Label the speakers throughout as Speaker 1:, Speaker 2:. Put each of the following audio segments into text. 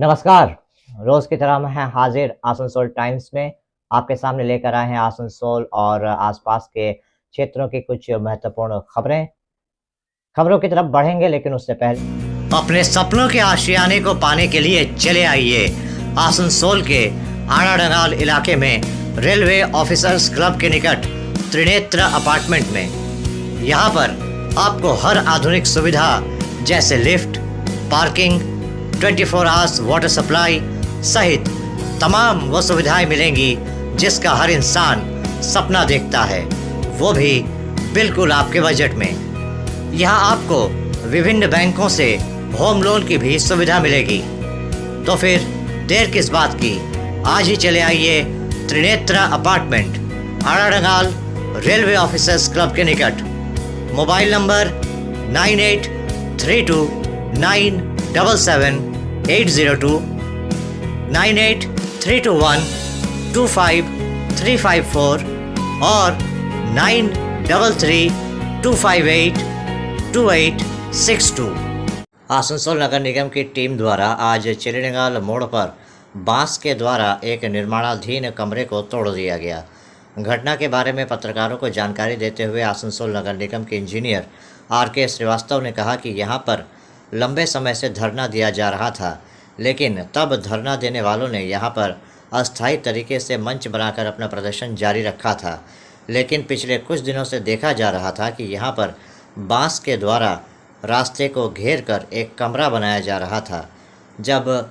Speaker 1: नमस्कार। रोज की तरह मैं हाजिर आसनसोल टाइम्स में आपके सामने लेकर आए हैं आसनसोल और आसपास के क्षेत्रों की कुछ महत्वपूर्ण खबरों की तरफ बढ़ेंगे, लेकिन उससे पहले
Speaker 2: अपने सपनों के आशियाने को पाने के लिए चले आइए आसनसोल के आड़ाडंगाल इलाके में रेलवे ऑफिसर्स क्लब के निकट त्रिनेत्र अपार्टमेंट में। यहाँ पर आपको हर आधुनिक सुविधा जैसे lift, parking, 24 hours water supply सहित तमाम वो सुविधाएं मिलेंगी जिसका हर इंसान सपना देखता है, वो भी बिल्कुल आपके बजट में। यहाँ आपको विभिन्न बैंकों से होम लोन की भी सुविधा मिलेगी। तो फिर देर किस बात की, आज ही चले आइए त्रिनेत्र अपार्टमेंट, आड़ाडंगाल रेलवे ऑफिसर्स क्लब के निकट। मोबाइल नंबर 9832977802, 9832125354 और 9332582862। आसनसोल नगर निगम की टीम द्वारा आज चिलीडंगाल मोड़ पर बांस के द्वारा एक निर्माणाधीन कमरे को तोड़ दिया गया। घटना के बारे में पत्रकारों को जानकारी देते हुए आसनसोल नगर निगम के इंजीनियर RK श्रीवास्तव ने कहा कि यहाँ पर लंबे समय से धरना दिया जा रहा था, लेकिन तब धरना देने वालों ने यहाँ पर अस्थायी तरीके से मंच बनाकर अपना प्रदर्शन जारी रखा था। लेकिन पिछले कुछ दिनों से देखा जा रहा था कि यहाँ पर बांस के द्वारा रास्ते को घेर कर एक कमरा बनाया जा रहा था। जब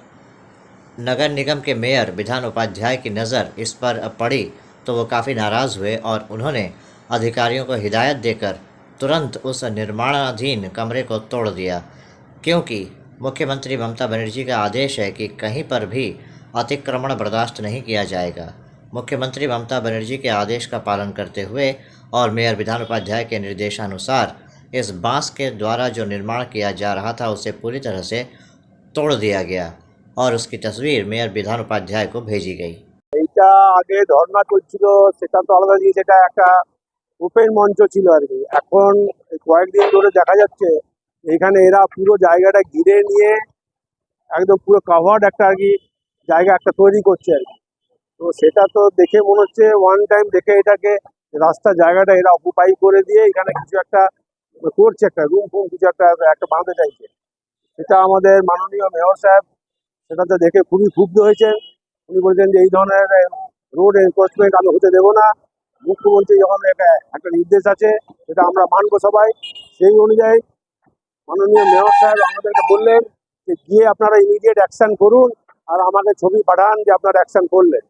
Speaker 2: नगर निगम के मेयर विधान उपाध्याय की नज़र इस पर पड़ी तो वो काफ़ी नाराज़ हुए और उन्होंने अधिकारियों को हिदायत देकर तुरंत उस निर्माणाधीन कमरे को तोड़ दिया, क्योंकि मुख्यमंत्री ममता बनर्जी का आदेश है कि कहीं पर भी अतिक्रमण बर्दाश्त नहीं किया जाएगा। मुख्यमंत्री ममता बनर्जी के आदेश का पालन करते हुए और मेयर विधान उपाध्याय के निर्देशानुसार इस बांस के द्वारा जो निर्माण किया जा रहा था उसे पूरी तरह से तोड़ दिया गया और उसकी तस्वीर मेयर विधान उपाध्याय को भेजी गई।
Speaker 3: এইটা আগে ধর্ণা করছিল, সেটা তো আলাদা জিনিস, এটা একটা ওপেন মঞ্চ ছিল আর কি। এখন কয়েকদিন ধরে দেখা যাচ্ছে এখানে এরা পুরো জায়গাটা ঘিরে নিয়ে একদম পুরো কাভার্ড একটা আর কি জায়গা একটা তৈরি করছে আর কি। তো সেটা তো দেখে মনে হচ্ছে ওয়ান টাইম দেখে এটাকে রাস্তা জায়গাটা এরা অকুপাই করে দিয়ে এখানে কিছু একটা করছে, একটা রুম ফুম কিছু একটা একটা বানাতে চাইছে। সেটা আমাদের মাননীয় মেয়র সাহেব সেটাতে দেখে খুবই ক্ষুব্ধ হয়েছেন। উনি বলছেন যে এই ধরনের রোড এনফোর্সমেন্ট আমি হতে দেবো না। মুখ্যমন্ত্রী যখন একটা নির্দেশ আছে সেটা আমরা মানবো সবাই। সেই অনুযায়ী মাননীয় মেয়র সাহেব আমাদেরকে বললেন যে গিয়ে আপনারা ইমিডিয়েট অ্যাকশন করুন আর আমাকে ছবি পাঠান যে আপনারা অ্যাকশন করলেন।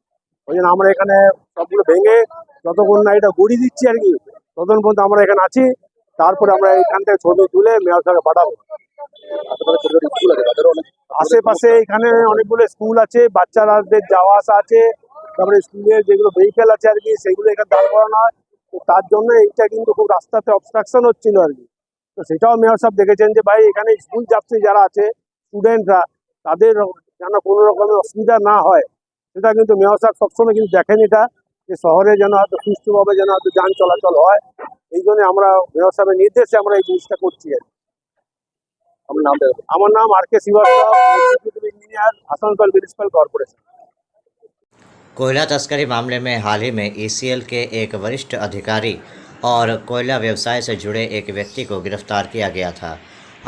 Speaker 3: ওই জন্য আমরা এখানে সবগুলো ভেঙে যতক্ষণ না এটা গড়িয়ে দিচ্ছি আর কি, ততক্ষণ পর্যন্ত আমরা এখানে আছি। তারপরে আমরা এখান থেকে ছবি তুলে মেয়র সাহেবকে পাঠাবো। আশেপাশে এখানে অনেকগুলো স্কুল আছে, বাচ্চাদের যাওয়া আসা আছে, তারপরে স্কুলের যেগুলো ভেহিকেল আছে আর কি সেগুলো এখানে দাঁড় করানো হয়। তো তার জন্য এইটা কিন্তু খুব রাস্তাতে অবস্ট্রাকশন হচ্ছিল আর কি। তো সেটাও মেয়র সাহেব দেখেছেন যে ভাই এখানে স্কুল যাত্রী যারা আছে স্টুডেন্টরা তাদের যেন কোনো রকমের অসুবিধা না হয়, সেটা কিন্তু মেয়র সাহেব সবসময় কিন্তু দেখেন এটা, যে শহরে যেন হয়তো সুষ্ঠুভাবে যেন হয়তো যান চলাচল হয়। এই জন্য আমরা মেয়র সাহেবের নির্দেশে আমরা এই জিনিসটা করছি আর কি। আমার নাম RK Srivastava, executive engineer, Asansol municipal corporation.
Speaker 2: कोयला तस्करी मामले में हाल ही में ECL के एक वरिष्ठ अधिकारी और कोयला व्यवसाय से जुड़े एक व्यक्ति को गिरफ्तार किया गया था।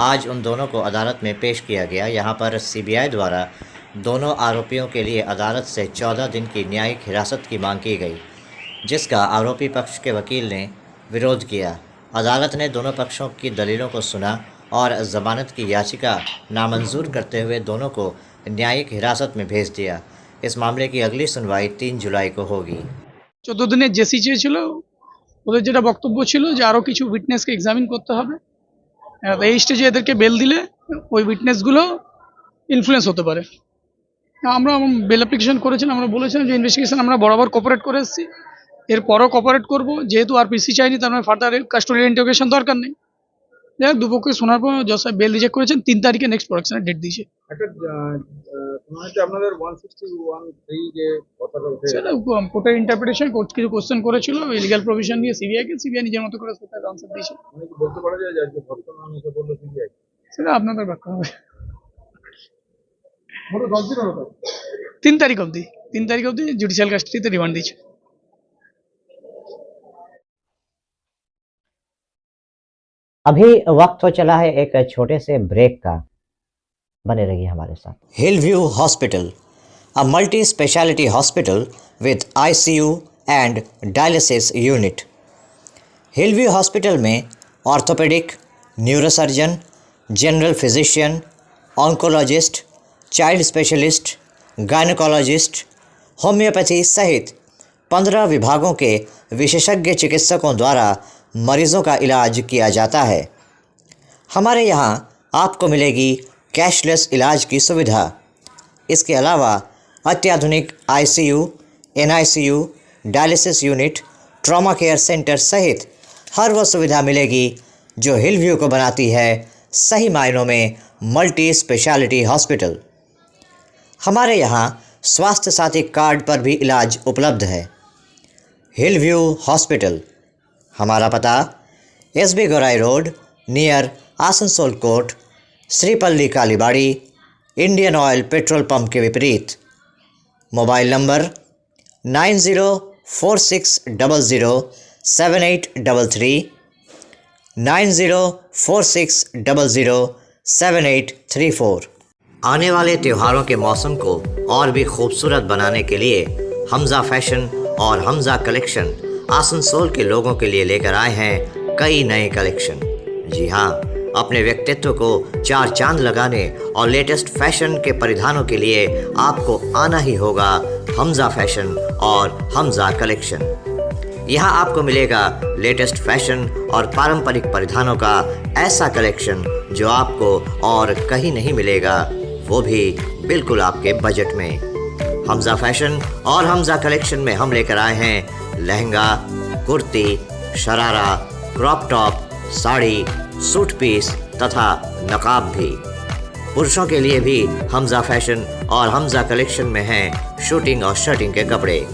Speaker 2: आज उन दोनों को अदालत में पेश किया गया। यहाँ पर CBI द्वारा दोनों आरोपियों के लिए अदालत से 14 दिन की न्यायिक हिरासत की मांग की गई, जिसका आरोपी पक्ष के वकील ने विरोध किया। अदालत ने दोनों पक्षों की दलीलों को सुना और जमानत की याचिका नामंजूर करते हुए दोनों को न्यायिक हिरासत में भेज दिया। इस मामले की अगली सुनवाई 3 जुलाई को होगी।
Speaker 4: 14 দিনের জেসি চেয়েছিল, ওদের যেটা বক্তব্য ছিল যে আরও কিছু উইটনেসকে এক্সামিন করতে হবে। এই স্টেজে এদেরকে বেল দিলে ওই উইটনেসগুলো ইনফ্লুয়েন্স হতে পারে। আমরা বেল অ্যাপ্লিকেশন করেছিলাম, আমরা বলেছিলাম যে ইনভেস্টিগেশন আমরা বরাবর কোঅপারেট করে এসেছি, এরপরও কোঅপারেট করব। যেহেতু আর পিসি চাইনি তার মানে ফার্দার কাস্টোডিয়াল ইন্টারোগেশন দরকার নেই। যাই হোক, দুপক্ষে শোনার পর জজ সাহেব বেল রিজেক্ট করেছেন, 3 তারিখে নেক্সট প্রোডাকশনের ডেট দিয়েছে।
Speaker 3: আপনাদের 161(3) যে কথাটা উঠে
Speaker 4: সেটা কোর্টের ইন্টারপ্রিটেশন কিছু কোশ্চেন করেছিল লিগ্যাল প্রভিশন নিয়ে সিবিআই নিজের মতো করে সেটার আনসার দিয়েছে।
Speaker 3: বলতে পারা যায় যে আজকে ঘটনা মুখে বললো CBI,
Speaker 4: সেটা আপনাদের ব্যাখ্যা হবে। তিন তারিখ অবধি জুডিশিয়াল কাস্টডিতে রিমান্ড দিয়েছে।
Speaker 1: अभी वक्त हो चला है एक छोटे से ब्रेक का, बने रहिए हमारे साथ।
Speaker 2: Hillview Hospital, a multi-speciality hospital with ICU and dialysis unit. Hillview Hospital में orthopaedic, neurosurgeon, general physician, oncologist, child specialist, gynaecologist, homeopathy सहित 15 विभागों के विशेषज्ञ चिकित्सकों द्वारा मरीजों का इलाज किया जाता है। हमारे यहाँ आपको मिलेगी कैशलेस इलाज की सुविधा। इसके अलावा अत्याधुनिक ICU, NICU, dialysis unit, trauma care centre सहित हर वह सुविधा मिलेगी जो हिलव्यू को बनाती है सही मायनों में मल्टी स्पेशलिटी हॉस्पिटल। हमारे यहाँ स्वास्थ्य साथी कार्ड पर भी इलाज उपलब्ध है। हिलव्यू हॉस्पिटल, हमारा पता SB Gaurai road near Asansol court, Sripalli Kalibari, Indian oil petrol pump के विपरीत। Mobile number 9046007833, 9046007834। आने वाले त्योहारों के मौसम को और भी खूबसूरत बनाने के लिए हमजा फैशन और हमजा कलेक्शन आसनसोल के लोगों के लिए लेकर आए हैं कई नए कलेक्शन। जी हाँ, अपने व्यक्तित्व को 4 चांद लगाने और लेटेस्ट फैशन के परिधानों के लिए आपको आना ही होगा हमजा फैशन और हमजा कलेक्शन। यहाँ आपको मिलेगा लेटेस्ट फैशन और पारंपरिक परिधानों का ऐसा कलेक्शन जो आपको और कहीं नहीं मिलेगा, वो भी बिल्कुल आपके बजट में। हमजा फैशन और हमजा कलेक्शन में हम लेकर आए हैं lehenga, kurti, sharara, crop top, sari, suit piece तथा नकाब भी। पुरुषों के लिए भी हमजा फैशन और हमजा कलेक्शन में हैं शूटिंग और शर्टिंग के कपड़े।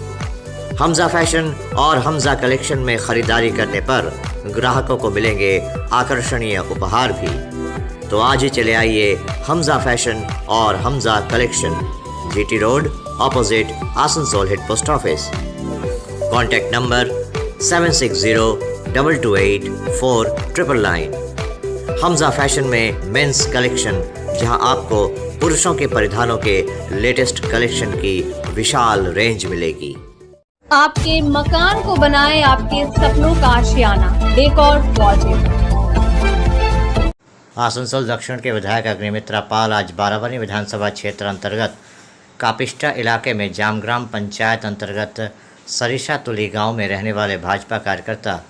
Speaker 2: हमजा फैशन और हमजा कलेक्शन में ख़रीदारी करने पर ग्राहकों को मिलेंगे आकर्षणीय उपहार भी। तो आज ही चले आइए हमजा फैशन और Hamza collection, GT road opposite Asansol head post office. Contact number 7602284999। Hamza fashion में मेंस कलेक्शन, जहां आपको पुरुषों के परिधानों के लेटेस्ट कलेक्शन की विशाल रेंज मिलेगी।
Speaker 5: आपके मकान को बनाए आपके सपनों का आशियाना, डेकोर वॉलपेपर।
Speaker 2: आसनसोल दक्षिण के विधायक अग्निमित्रा पाल आज बाराबनी विधानसभा क्षेत्र अंतर्गत कापिष्टा इलाके में जामग्राम पंचायत अंतर्गत सरिशा तुली गांव में रहने वाले भाजपा कार्यकर्ता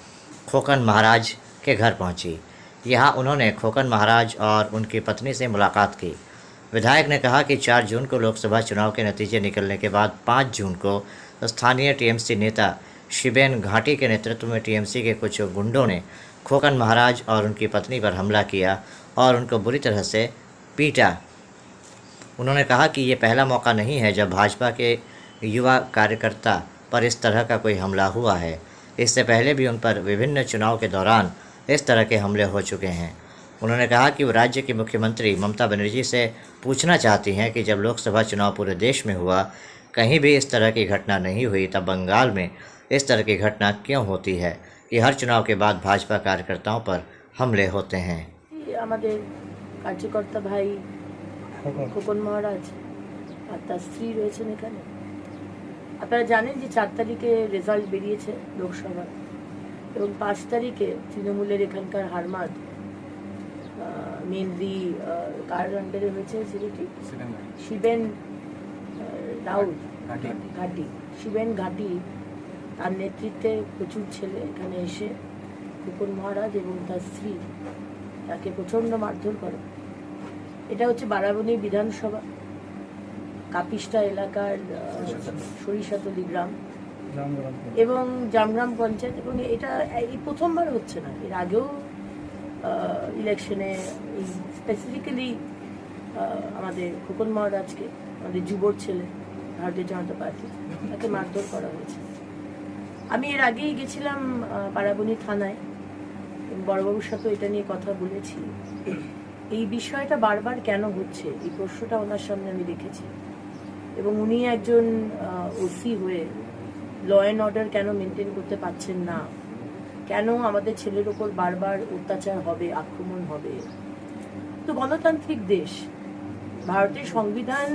Speaker 2: खोकन महाराज के घर पहुंची। यहां उन्होंने खोकन महाराज और उनकी पत्नी से मुलाकात की। विधायक ने कहा कि 4 जून को लोकसभा चुनाव के नतीजे निकलने के बाद 5 जून को स्थानीय TMC नेता शिबेन घाटी के नेतृत्व में TMC के कुछ गुंडों ने खोकन महाराज और उनकी पत्नी पर हमला किया और उनको बुरी तरह से पीटा। उन्होंने कहा कि ये पहला मौका नहीं है जब भाजपा के युवा कार्यकर्ता पर इस तरह का कोई हमला हुआ है। इससे पहले भी उन पर विभिन्न चुनाव के दौरान इस तरह के हमले हो चुके हैं। उन्होंने कहा कि वो राज्य की मुख्यमंत्री ममता बनर्जी से पूछना चाहती हैं कि जब लोकसभा चुनाव पूरे देश में हुआ, कहीं भी इस तरह की घटना नहीं हुई, तब बंगाल में इस तरह की घटना क्यों होती है कि हर चुनाव के बाद भाजपा कार्यकर्ताओं पर हमले होते हैं।
Speaker 6: আমাদের কার্যকর্তা ভাই খোকন মহারাজ আর তার স্ত্রী রয়েছেন এখানে। আপনারা জানেন যে 4 তারিখে রেজাল্ট বেরিয়েছে লোকসভার, এবং 5 তারিখে তৃণমূলের এখানকার হারমাদ মেনলি কার আন্ডারে হয়েছে, ছেলেটি শিবেন রাউত ঘাটি, শিবেন ঘাটি, তার নেতৃত্বে প্রচুর ছেলে এখানে এসে খোকন মহারাজ এবং তার স্ত্রী তাকে প্রচণ্ড মারধর করে। এটা হচ্ছে বারাবনী বিধানসভা কাপিষ্টা এলাকার সরিষাতলি গ্রাম এবং জামগ্রাম পঞ্চায়েত, এবং এটা এই প্রথমবার হচ্ছে না, এর আগেও ইলেকশনে এই স্পেসিফিক্যালি আমাদের খোকন মহারাজকে, আমাদের যুবর ছেলে ভারতীয় জনতা পার্টি, তাকে মারধর করা হয়েছে। আমি এর আগেই গেছিলাম বারাবনী থানায়, বড়বাবুর সাথে এটা নিয়ে কথা বলেছি। এই বিষয়টা বারবার কেন হচ্ছে এই প্রশ্নটা ওনার সামনে আমি রেখেছি, এবং উনি একজন ওসি হয়ে ল অ্যান্ড অর্ডার কেন মেনটেন করতে পারছেন না, কেন আমাদের ছেলের ওপর বারবার অত্যাচার হবে, আক্রমণ হবে। তো গণতান্ত্রিক দেশ, ভারতের সংবিধান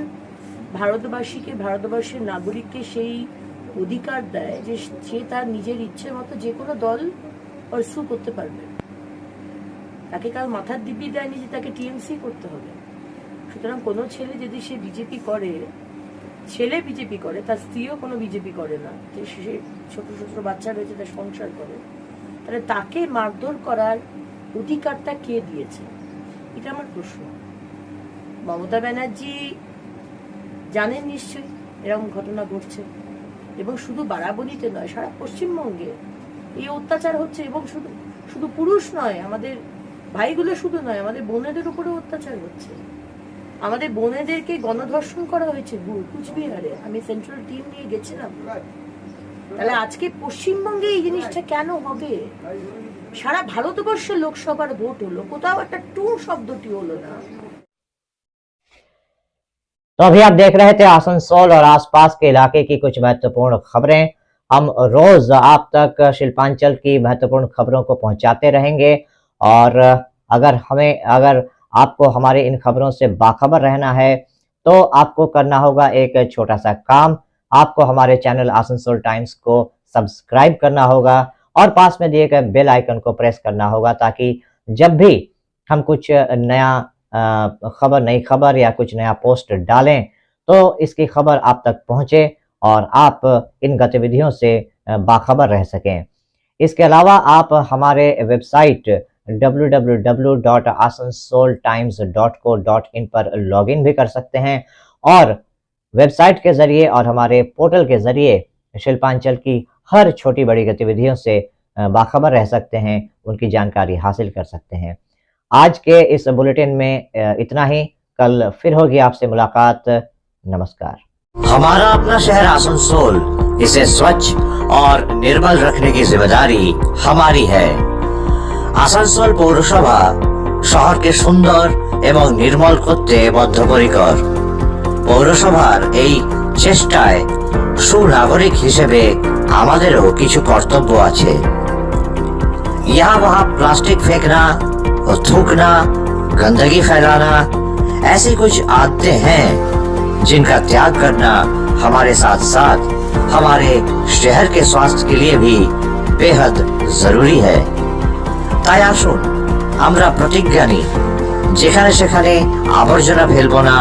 Speaker 6: ভারতবাসীকে, ভারতবর্ষের নাগরিককে সেই অধিকার দেয় যে সে তার নিজের ইচ্ছে মতো যে কোনো দল পারসু করতে পারবে। তাকে কাল মাথার দিব্যি দেয়নি যে তাকে টিএমসি করতে হবে। সুতরাং কোনো ছেলে যদি সে বিজেপি করে, ছেলে বিজেপি করে, তার স্ত্রীও কোনো বিজেপি করে না, যে সে ছোট ছোট বাচ্চা রয়েছে তার সংসার করে, তাহলে তাকে মারধর করার অধিকারটা কে দিয়েছে? এটা আমার প্রশ্ন। মমতা ব্যানার্জি জানেন নিশ্চয়ই এরকম ঘটনা ঘটছে, এবং শুধু বারাবণীতে নয়, সারা পশ্চিমবঙ্গে এই অত্যাচার হচ্ছে। এবং শুধু শুধু পুরুষ নয়, আমাদের ভাইগুলো শুধু নয়, আমাদের বোনেদের উপরেও অত্যাচার হচ্ছে। আমাদের বোনেদেরকে গণধর্ষণ করা হয়েছে কুচবিহারে। আমি সেন্ট্রাল টিম নিয়ে গেছিলাম। তাহলে আজকে পশ্চিমবঙ্গে এই জিনিসটা কেন হবে? সারা ভারতবর্ষে লোকসভার ভোট হলো, কোথাও একটা টু শব্দটি হলো না।
Speaker 1: तो अभी आप देख रहे थे आसनसोल और आसपास के इलाके की कुछ महत्वपूर्ण खबरें। हम रोज आप तक शिल्पांचल की महत्वपूर्ण खबरों को पहुंचाते रहेंगे, और अगर आपको हमारे इन खबरों से बाखबर रहना है तो आपको करना होगा एक छोटा सा काम। आपको हमारे चैनल आसनसोल टाइम्स को सब्सक्राइब करना होगा और पास में दिए गए बेल आइकन को प्रेस करना होगा, ताकि जब भी हम कुछ नया नई खबर या कुछ नया पोस्ट डालें तो इसकी खबर आप तक पहुंचे और आप इन गतिविधियों से बाखबर रह सकें। इसके अलावा आप हमारे वेबसाइट www.asansoltimes.co.in पर लॉगिन भी कर सकते हैं, और वेबसाइट के जरिए और हमारे पोर्टल के जरिए शिल्पांचल की हर छोटी बड़ी गतिविधियों से बाखबर रह सकते हैं, उनकी जानकारी हासिल कर सकते हैं। आज के इस बुलेटिन में इतना ही। कल फिर होगी आपसे मुलाकात। नमस्कार।
Speaker 2: हमारा अपना शहर आसनसोल, इसे स्वच्छ और निर्मल रखने की जिम्मेदारी हमारी है। আসানসোল পৌরসভা শহরকে সুন্দর এবং নির্মল করতে বদ্ধপরিকর। পৌরসভার এই চেষ্টায় সুনাগরিক হিসেবে আমাদেরও কিছু কর্তব্য আছে। यहाँ वहाँ प्लास्टिक फेंकना और थूकना, गंदगी फैलाना, ऐसी कुछ आदतें हैं जिनका त्याग करना हमारे साथ साथ हमारे शहर के स्वास्थ्य के लिए भी बेहद जरूरी है। তাই আসুন আমরা প্রতিজ্ঞা নিই, যেখানে সেখানে আবর্জনা ফেলবো না,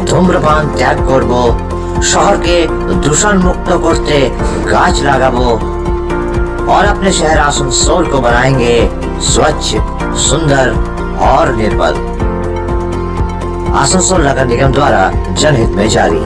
Speaker 2: ধূম্রপান ত্যাগ করব, শহরকে দূষণ মুক্ত করতে গাছ লাগাবো और अपने शहर आसनसोल को बनाएंगे स्वच्छ, सुंदर और निर्मल। आसनसोल नगर निगम द्वारा जनहित में जारी।